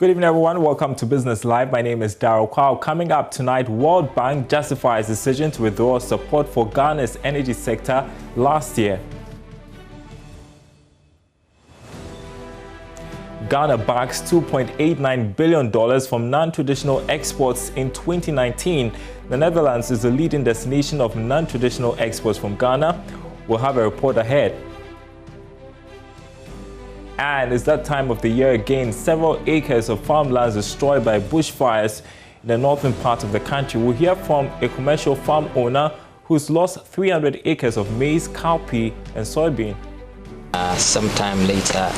Good evening, everyone. Welcome to Business Live. My name is Daryl Kwao. Coming up tonight, World Bank justifies decision to withdraw support for Ghana's energy sector last year. Ghana backs $2.89 billion from non-traditional exports in 2019. The Netherlands is the leading destination of non-traditional exports from Ghana. We'll have a report ahead. And it's that time of the year again. Several acres of farmlands destroyed by bushfires in the northern part of the country. We'll hear from a commercial farm owner who's lost 300 acres of maize, cowpea and soybean. Sometime later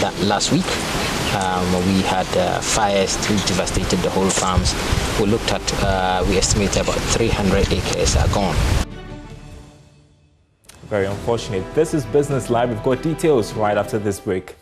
that last week, we had fires which devastated the whole farms. We looked at, we estimate about 300 acres are gone. Very unfortunate. This is Business Live. We've got details right after this break.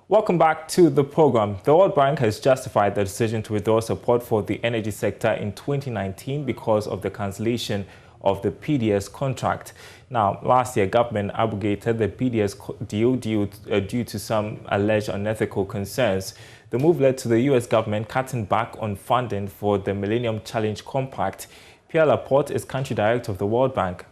Welcome back to the program. The World Bank has justified the decision to withdraw support for the energy sector in 2019 because of the cancellation of the PDS contract. Now, last year, government abrogated the PDS deal due to some alleged unethical concerns. The move led to the U.S. government cutting back on funding for the Millennium Challenge Compact. Pierre Laporte is country director of the World Bank.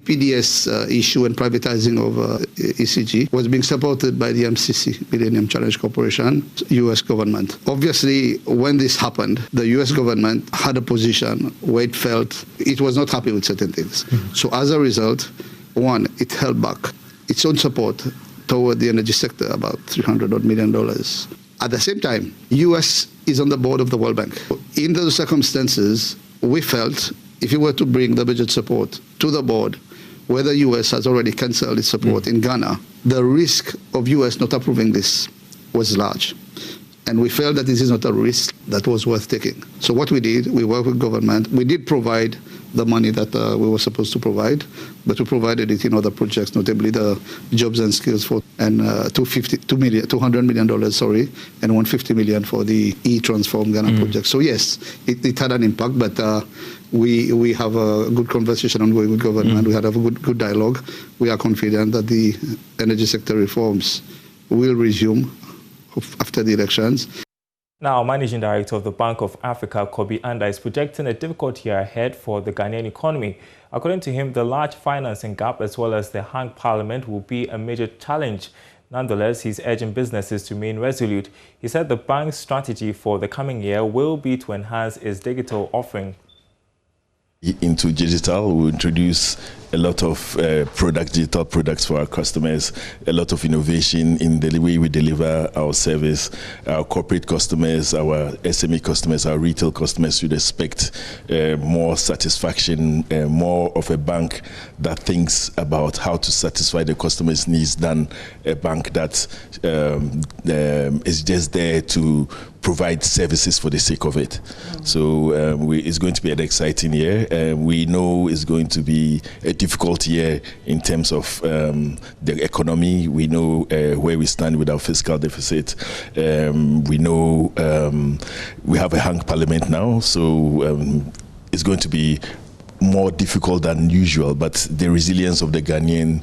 PDS issue and privatizing of ECG was being supported by the MCC, Millennium Challenge Corporation, U.S. government. Obviously, when this happened, the U.S. government had a position where it felt it was not happy with certain things. So as a result, one, it held back its own support toward the energy sector, about $300 million. At the same time, U.S. is on the board of the World Bank. In those circumstances, we felt if you were to bring the budget support to the board, where the U.S. has already cancelled its support in Ghana, the risk of U.S. not approving this was large. And we felt that this is not a risk that was worth taking. So what we did, we worked with government. We did provide the money that we were supposed to provide, but we provided it in other projects, notably the jobs and skills for and $200 million, and $150 million for the e-Transform Ghana project. So yes, it had an impact, but we have a good conversation ongoing with government. We had a good dialogue. We are confident that the energy sector reforms will resume after the elections. Now, Managing Director of the Bank of Africa, Kobi Anda, is projecting a difficult year ahead for the Ghanaian economy. According to him, the large financing gap as well as the hung parliament will be a major challenge. Nonetheless, he's urging businesses to remain resolute. He said the bank's strategy for the coming year will be to enhance its digital offering. Into digital, we introduce a lot of digital products for our customers, a lot of innovation in the way we deliver our service. Our corporate customers, our SME customers, our retail customers should expect more satisfaction, more of a bank that thinks about how to satisfy the customer's needs than a bank that is just there to provide services for the sake of it. So it's going to be an exciting year. We know it's going to be a difficult year in terms of the economy. We know where we stand with our fiscal deficit. We know we have a hung parliament now, so it's going to be more difficult than usual, but the resilience of the Ghanaian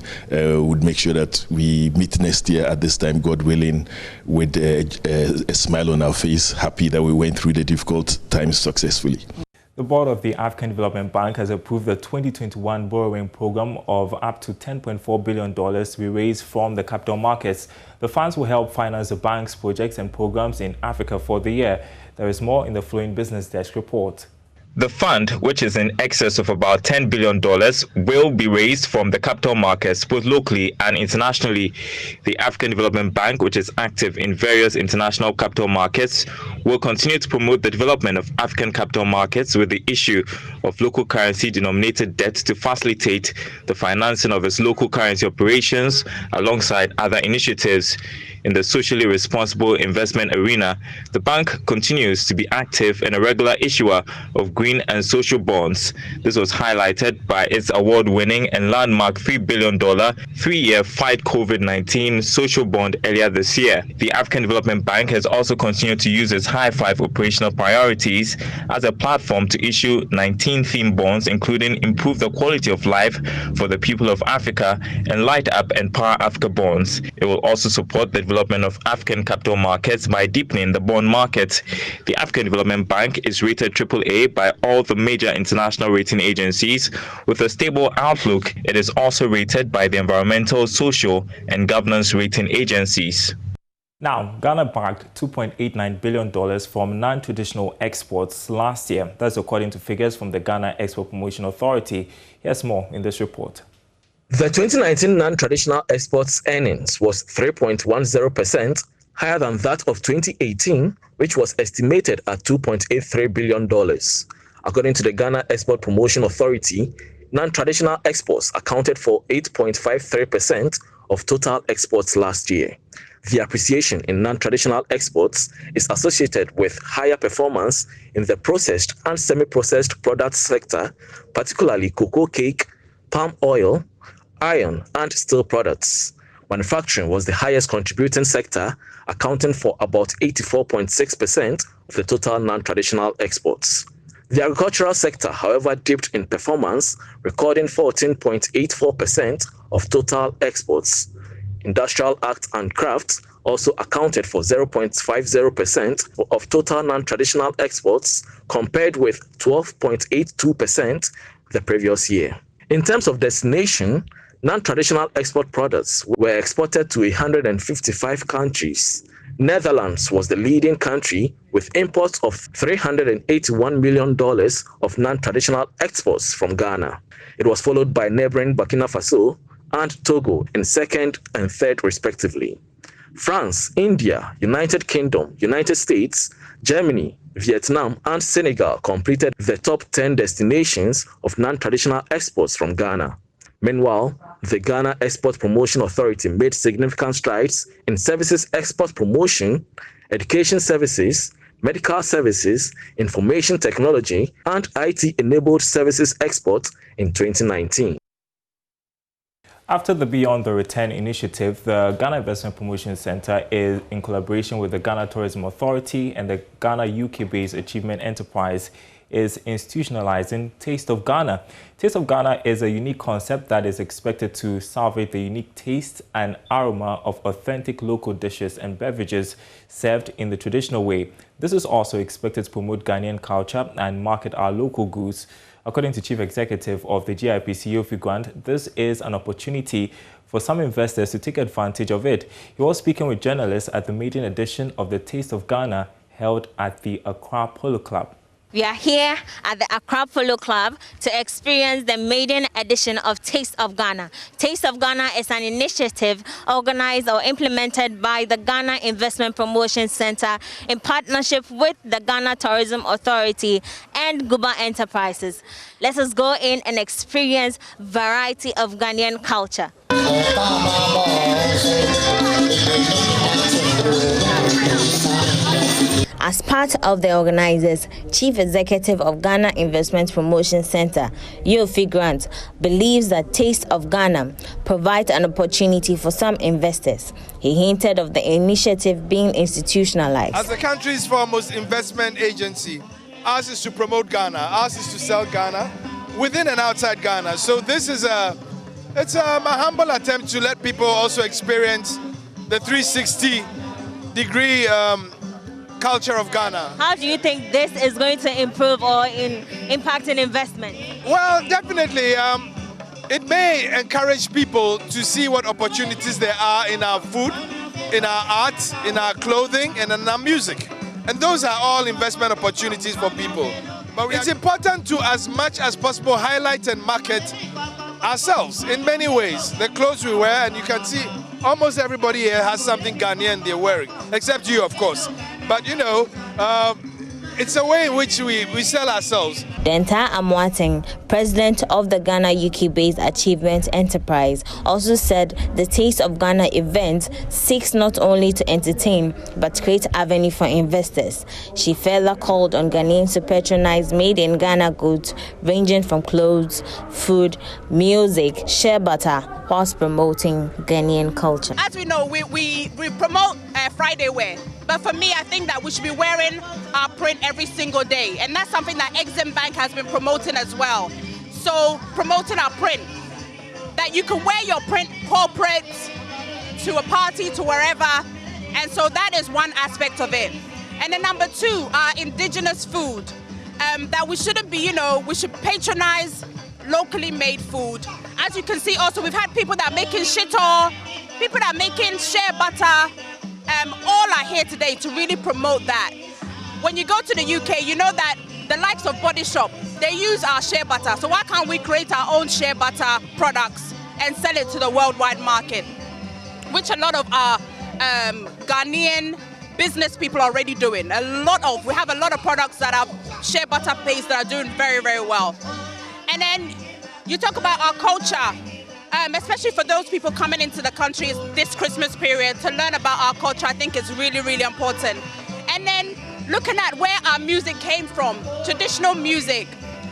would make sure that we meet next year at this time, God willing, with a smile on our face, happy that we went through the difficult times successfully. The board of the African Development Bank has approved the 2021 borrowing program of up to $10.4 billion to be raised from the capital markets. The funds will help finance the bank's projects and programs in Africa for the year. There is more in the flowing Business Desk report. The fund, which is in excess of about $10 billion, will be raised from the capital markets, both locally and internationally. The African Development Bank, which is active in various international capital markets, will continue to promote the development of African capital markets with the issue of local currency denominated debt to facilitate the financing of its local currency operations alongside other initiatives. In the socially responsible investment arena, the bank continues to be active and a regular issuer of green and social bonds. This was highlighted by its award-winning and landmark $3 billion three-year Fight COVID-19 social bond earlier this year. The African Development Bank has also continued to use its high five operational priorities as a platform to issue 19 theme bonds, including Improve the Quality of Life for the People of Africa and Light Up and Power Africa bonds. It will also support the development of African capital markets by deepening the bond market. The African Development Bank is rated AAA by all the major international rating agencies. With a stable outlook, it is also rated by the environmental, social, and governance rating agencies. Now, Ghana bagged $2.89 billion from non-traditional exports last year. That's according to figures from the Ghana Export Promotion Authority. Here's more in this report. The 2019 non-traditional exports earnings was 3.10%, higher than that of 2018, which was estimated at $2.83 billion. According to the Ghana Export Promotion Authority, non-traditional exports accounted for 8.53% of total exports last year. The appreciation in non-traditional exports is associated with higher performance in the processed and semi-processed products sector, particularly cocoa cake, palm oil, iron, and steel products. Manufacturing was the highest contributing sector, accounting for about 84.6% of the total non-traditional exports. The agricultural sector, however, dipped in performance, recording 14.84% of total exports. Industrial arts and crafts also accounted for 0.50% of total non-traditional exports, compared with 12.82% the previous year. In terms of destination, non-traditional export products were exported to 155 countries. Netherlands was the leading country with imports of $381 million of non-traditional exports from Ghana. It was followed by neighboring Burkina Faso and Togo in second and third respectively. France, India, United Kingdom, United States, Germany, Vietnam, and Senegal completed the top 10 destinations of non-traditional exports from Ghana. Meanwhile, the Ghana Export Promotion Authority made significant strides in services export promotion, education services, medical services, information technology, and IT-enabled services exports in 2019. After the Beyond the Return initiative, the Ghana Investment Promotion Center is in collaboration with the Ghana Tourism Authority and the Ghana UK-based Achievement Enterprise is institutionalizing Taste of Ghana. Taste of Ghana is a unique concept that is expected to salvage the unique taste and aroma of authentic local dishes and beverages served in the traditional way. This is also expected to promote Ghanaian culture and market our local goods. According to Chief Executive of the GIPC, Yofi Grant, this is an opportunity for some investors to take advantage of it. He was speaking with journalists at the maiden edition of the Taste of Ghana held at the Accra Polo Club. We are here at the Accra Polo Club to experience the maiden edition of Taste of Ghana. Taste of Ghana is an initiative organized or implemented by the Ghana Investment Promotion Center in partnership with the Ghana Tourism Authority and Guba Enterprises. Let us go in and experience variety of Ghanaian culture. As part of the organizers, Chief Executive of Ghana Investment Promotion Center, Yofi Grant, believes that Taste of Ghana provides an opportunity for some investors. He hinted of the initiative being institutionalized. As the country's foremost investment agency, ours is to promote Ghana, ours is to sell Ghana within and outside Ghana. So this is a humble attempt to let people also experience the 360-degree culture of Ghana. How do you think this is going to improve or impact in investment? Well, definitely. It may encourage people to see what opportunities there are in our food, in our art, in our clothing, and in our music. And those are all investment opportunities for people. But it's important to, as much as possible, highlight and market ourselves in many ways. The clothes we wear, and you can see almost everybody here has something Ghanaian they're wearing, except you, of course. But you know, it's a way in which we sell ourselves. Denta Amoateng, president of the Ghana UK-based Achievement Enterprise, also said the Taste of Ghana event seeks not only to entertain but create avenue for investors. She further called on Ghanaians to patronize made-in-Ghana goods ranging from clothes, food, music, shea butter, whilst promoting Ghanaian culture. As we know, we promote Friday wear. But for me, I think that we should be wearing our print every single day. And that's something that Exim Bank has been promoting as well. So promoting our print, that you can wear your print corporate to a party, to wherever. And so that is one aspect of it. And then number two, our indigenous food. That we shouldn't be, we should patronize locally made food. As you can see also, we've had people that are making shito, people that are making shea butter. All are here today to really promote that. When you go to the UK, you know that the likes of Body Shop, they use our shea butter. So why can't we create our own shea butter products and sell it to the worldwide market? Which a lot of our Ghanaian business people are already doing. We have a lot of products that are shea butter based that are doing very, very well. And then you talk about our culture. Especially for those people coming into the country this Christmas period, to learn about our culture, I think is really, really important. And then looking at where our music came from, traditional music,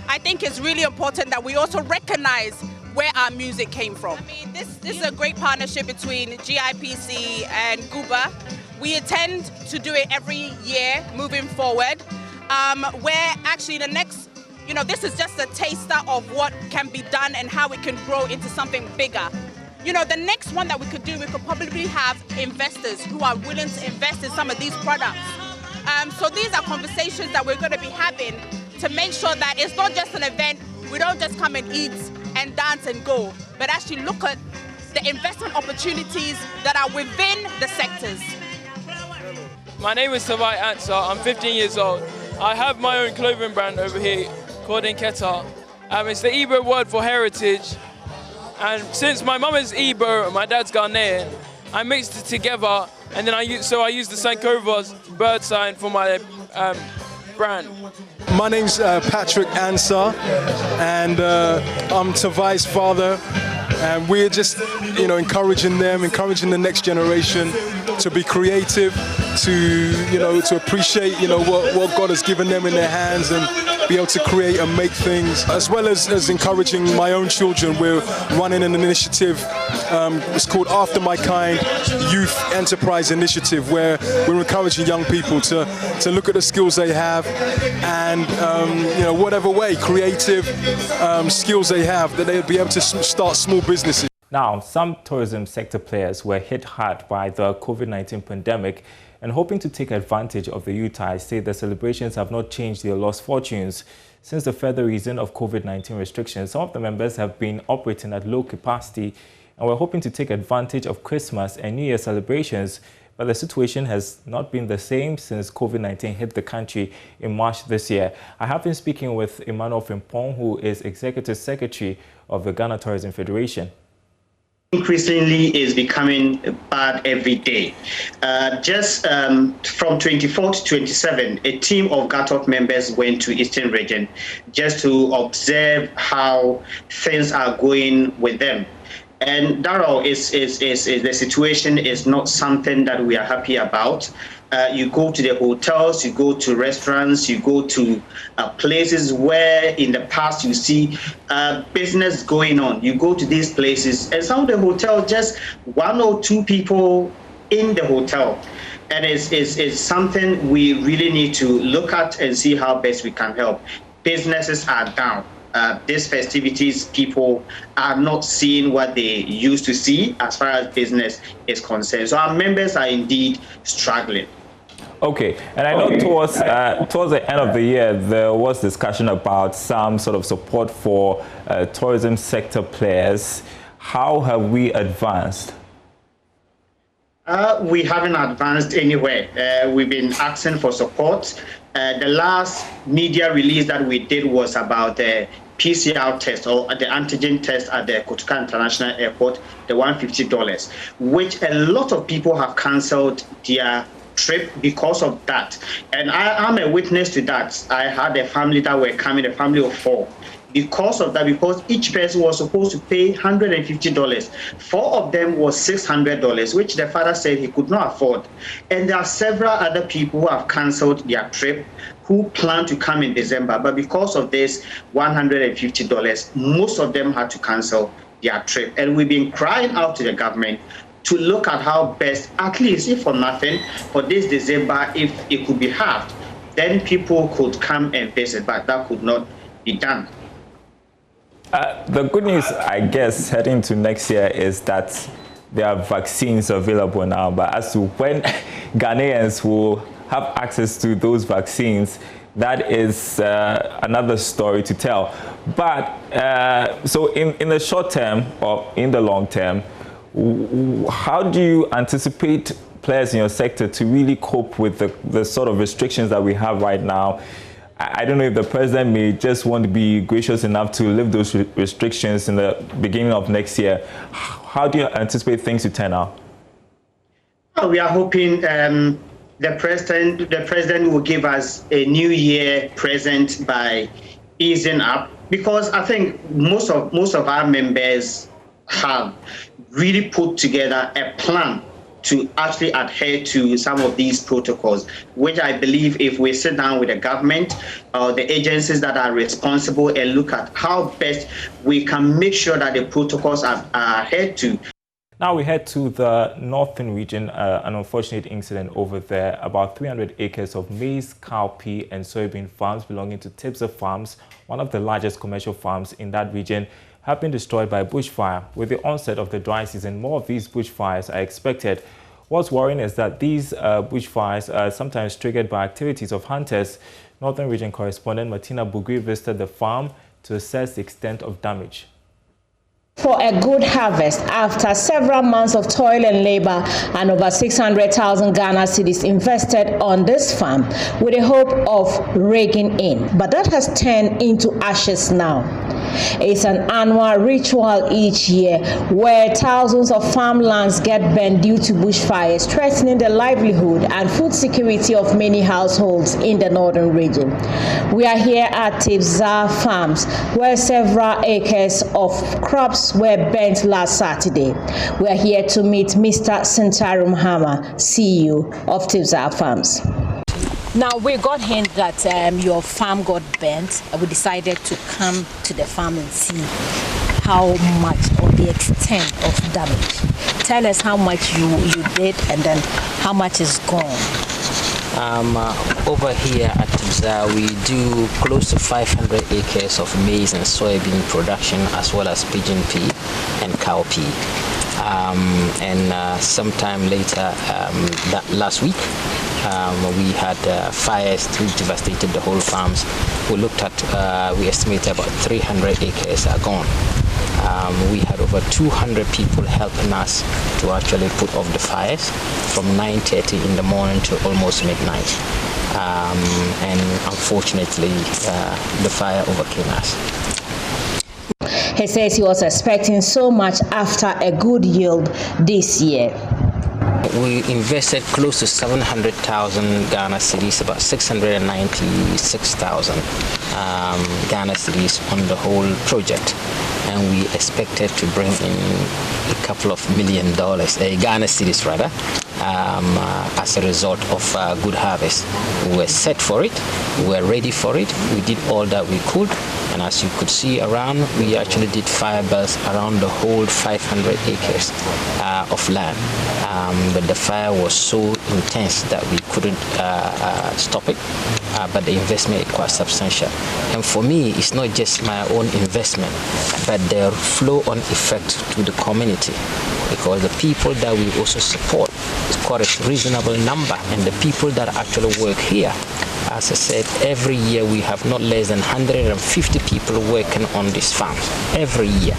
I think is really important that we also recognize where our music came from. I mean, this is a great partnership between GIPC and Guba. We intend to do it every year moving forward, where actually the next this is just a taster of what can be done and how it can grow into something bigger. The next one that we could do, we could probably have investors who are willing to invest in some of these products. So these are conversations that we're going to be having to make sure that it's not just an event, we don't just come and eat and dance and go, but actually look at the investment opportunities that are within the sectors. My name is Tavai Ansar, I'm 15 years old. I have my own clothing brand over here called Nketa. It's the Igbo word for heritage. And since my mum is Igbo and my dad's Ghanaian, I mixed it together, and then I use the Sankova's bird sign for my brand. My name's Patrick Ansar, and I'm Tavai's father. And we're just, encouraging the next generation to be creative, to appreciate, what God has given them in their hands and be able to create and make things, as well as encouraging my own children. We're running an initiative, it's called After My Kind Youth Enterprise Initiative, where we're encouraging young people to look at the skills they have and, whatever way, creative skills they have, that they'll be able to start small businesses. Now, some tourism sector players were hit hard by the COVID-19 pandemic, and hoping to take advantage of the youth say the celebrations have not changed their lost fortunes. Since the further easing of COVID-19 restrictions, some of the members have been operating at low capacity and were hoping to take advantage of Christmas and New Year celebrations, but the situation has not been the same since COVID-19 hit the country in March this year. I have been speaking with Emmanuel Frimpong, who is Executive Secretary of the Ghana Tourism Federation. Increasingly is becoming bad every day. Just from 24 to 27, a team of GATOF members went to Eastern Region just to observe how things are going with them. And Darrell, the situation is not something that we are happy about. You go to the hotels, you go to restaurants, you go to places where in the past you see business going on. You go to these places and some of the hotels, just one or two people in the hotel. And it's something we really need to look at and see how best we can help. Businesses are down. These festivities, people are not seeing what they used to see as far as business is concerned. So our members are indeed struggling. Okay, and I know towards the end of the year, there was discussion about some sort of support for tourism sector players. How have we advanced? We haven't advanced anywhere. We've been asking for support. The last media release that we did was about the PCR test or the antigen test at the Kotoka International Airport, the $150, which a lot of people have cancelled their trip because of that. And I'm a witness to that. I had a family that were coming, a family of 4. Because of that, because each person was supposed to pay $150. 4 of them was $600, which the father said he could not afford. And there are several other people who have canceled their trip, who plan to come in December. But because of this $150, most of them had to cancel their trip. And we've been crying out to the government to look at how best, at least if for nothing, for this December, if it could be halved, then people could come and visit, but that could not be done. The good news, I guess, heading to next year is that there are vaccines available now, but as to when Ghanaians will have access to those vaccines, that is another story to tell. But so in the short term or in the long term, how do you anticipate players in your sector to really cope with the sort of restrictions that we have right now? I don't know if the president may just want to be gracious enough to lift those restrictions in the beginning of next year. How do you anticipate things to turn out? Well, we are hoping the president will give us a new year present by easing up, because I think most of our members have really put together a plan to actually adhere to some of these protocols, which I believe if we sit down with the government or the agencies that are responsible and look at how best we can make sure that the protocols are adhered to. Now we head to the northern region, an unfortunate incident over there. About 300 acres of maize, cowpea and soybean farms belonging to Tibza Farms, one of the largest commercial farms in that region, have been destroyed by bushfire. With the onset of the dry season, more of these bushfires are expected. What's worrying is that these bushfires are sometimes triggered by activities of hunters. Northern Region correspondent Martina Bugui visited the farm to assess the extent of damage. For a good harvest after several months of toil and labor and over 600,000 Ghana cedis invested on this farm with the hope of raking in. But that has turned into ashes now. It's an annual ritual each year where thousands of farmlands get burned due to bushfires, threatening the livelihood and food security of many households in the northern region. We are here at Tibza Farms, where several acres of crops were burnt last Saturday. We are here to meet Mr. Sentarum Hama, CEO of Tibza Farms. Now, we got hint that your farm got burnt. We decided to come to the farm and see how much or the extent of damage. Tell us how much you did and then how much is gone. Over here at Tibza, we do close to 500 acres of maize and soybean production, as well as pigeon pea and cowpea. Sometime later, that last week, we had fires which devastated the whole farms. We looked at, we estimated about 300 acres are gone. We had over 200 people helping us to actually put off the fires from 9:30 in the morning to almost midnight. And unfortunately, the fire overcame us. He says he was expecting so much after a good yield this year. We invested close to 700,000 Ghana cedis, about 696,000 Ghana cedis on the whole project. And we expected to bring in a couple of $1 million, Ghana cedis rather, as a result of good harvest. We were set for it, we were ready for it, we did all that we could. And as you could see around, we actually did fire bells around the whole 500 acres of land. But the fire was so intense that we couldn't stop it. But the investment is quite substantial. And for me, it's not just my own investment, but the flow-on effect to the community. Because the people that we also support is quite a reasonable number. And the people that actually work here, as I said, every year we have not less than 150 people working on this farm every year.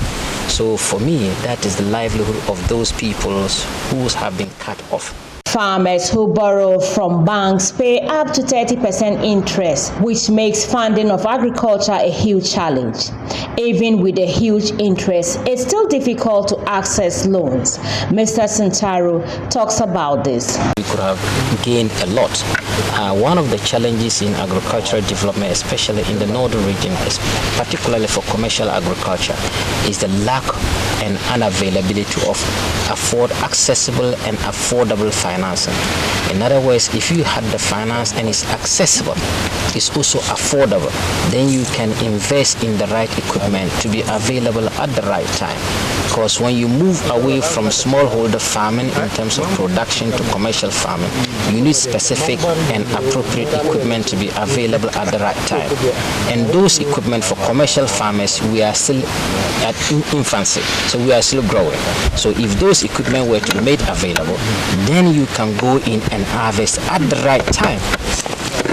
So for me, that is the livelihood of those people who have been cut off. Farmers who borrow from banks pay up to 30% interest, which makes funding of agriculture a huge challenge. Even with a huge interest, it's still difficult to access loans. Mr. Sintaro talks about this. We could have gained a lot. One of the challenges in agricultural development, especially in the northern region, particularly for commercial agriculture, is the lack and unavailability of accessible and affordable financing. In other words, if you had the finance and it's accessible, it's also affordable, then you can invest in the right equipment to be available at the right time. Because when you move away from smallholder farming in terms of production to commercial farming, you need specific and appropriate equipment to be available at the right time. And those equipment for commercial farmers, we are still at infancy, so we are still growing. So if those equipment were to be made available, then you can go in and harvest at the right time.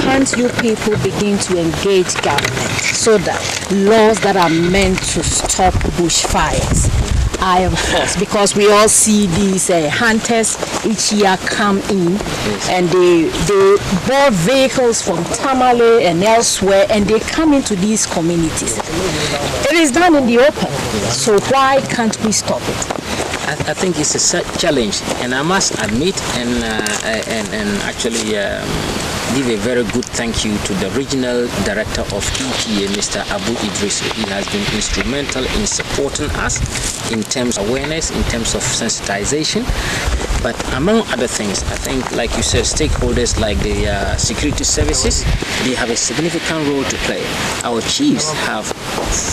Can't you people begin to engage government so that laws that are meant to stop bushfires are enforced? Because we all see these hunters each year come in and they board vehicles from Tamale and elsewhere and they come into these communities. It is done in the open, so why can't we stop it? I think it's a challenge, and I must admit and actually give a very good thank you to the regional director of EPA, Mr. Abu Idris. He has been instrumental in supporting us in terms of awareness, in terms of sensitization. But among other things, I think, like you said, stakeholders like the security services, they have a significant role to play. Our chiefs have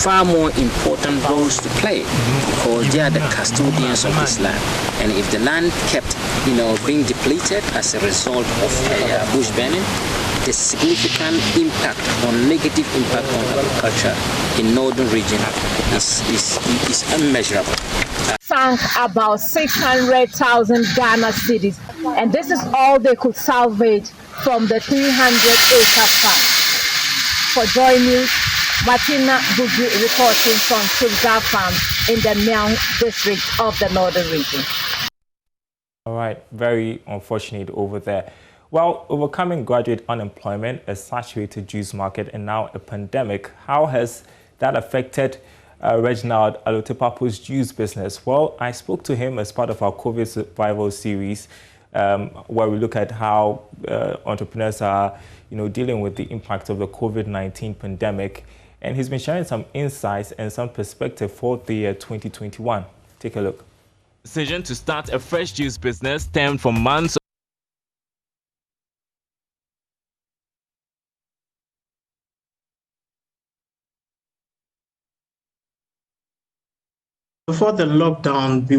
far more important roles to play because they are the custodians of this land. And if the land kept, being depleted as a result of bush burning, the significant impact or negative impact on agriculture in northern region is unmeasurable. Sank about 600,000 Ghana cedis, and this is all they could salvage from the 300-acre farm. For JoyNews, Martina Bugi reporting from Tulga Farm in the Miang district of the northern region. All right, very unfortunate over there. Well, overcoming graduate unemployment, a saturated juice market, and now a pandemic, how has that affected Reginald Alotepapo's juice business? Well, I spoke to him as part of our COVID survival series, where we look at how entrepreneurs are, dealing with the impact of the COVID-19 pandemic. And he's been sharing some insights and some perspective for the year 2021. Take a look. Decision to start a fresh juice business stemmed from months Before the lockdown, we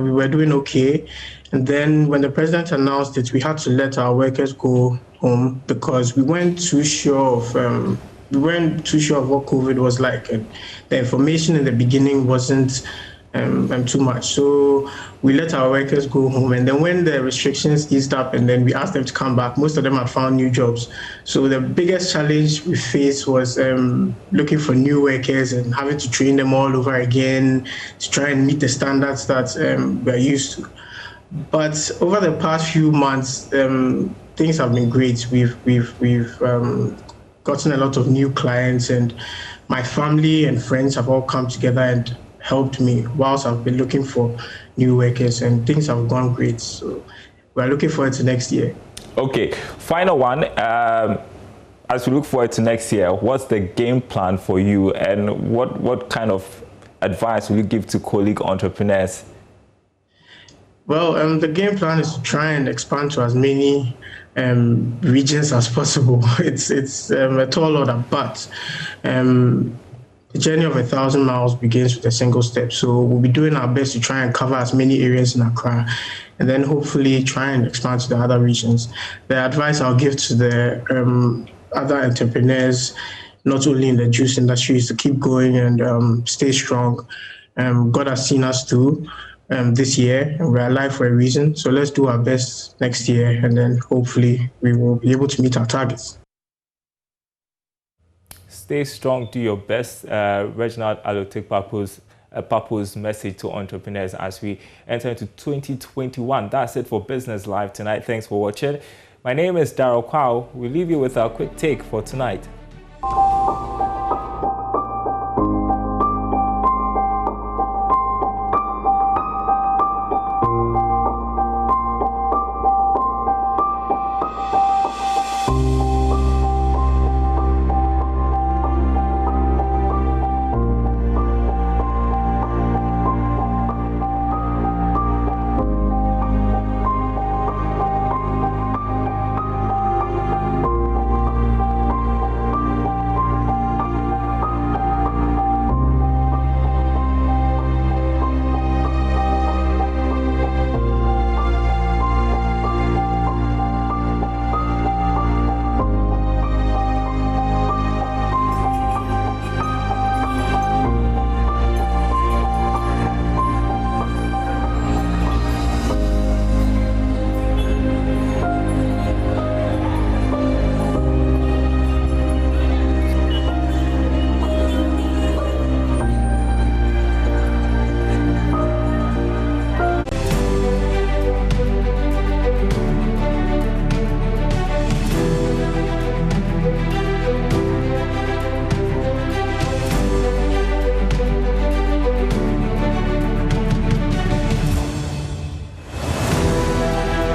were doing okay, and then when the president announced it, we had to let our workers go home because we weren't too sure of what COVID was like, and the information in the beginning wasn't too much. So we let our workers go home, and then when the restrictions eased up and then we asked them to come back, most of them had found new jobs. So the biggest challenge we faced was looking for new workers and having to train them all over again to try and meet the standards that we're used to. But over the past few months, things have been great. We've gotten a lot of new clients, and my family and friends have all come together and helped me whilst I've been looking for new workers, and things have gone great. So we're looking forward to next year. Okay, final one. As we look forward to next year, what's the game plan for you, and what kind of advice will you give to colleague entrepreneurs? Well, the game plan is to try and expand to as many regions as possible. It's a tall order, but the journey of 1,000 miles begins with a single step. So we'll be doing our best to try and cover as many areas in Accra, and then hopefully try and expand to the other regions. The advice I'll give to the other entrepreneurs, not only in the juice industry, is to keep going and stay strong. God has seen us through this year, and we're alive for a reason. So let's do our best next year, and then hopefully we will be able to meet our targets. Stay strong, do your best. Reginald Alotepapo's a purpose message to entrepreneurs as we enter into 2021. That's it for Business Live tonight. Thanks for watching. My name is Darryl Kwao. We leave you with our quick take for tonight.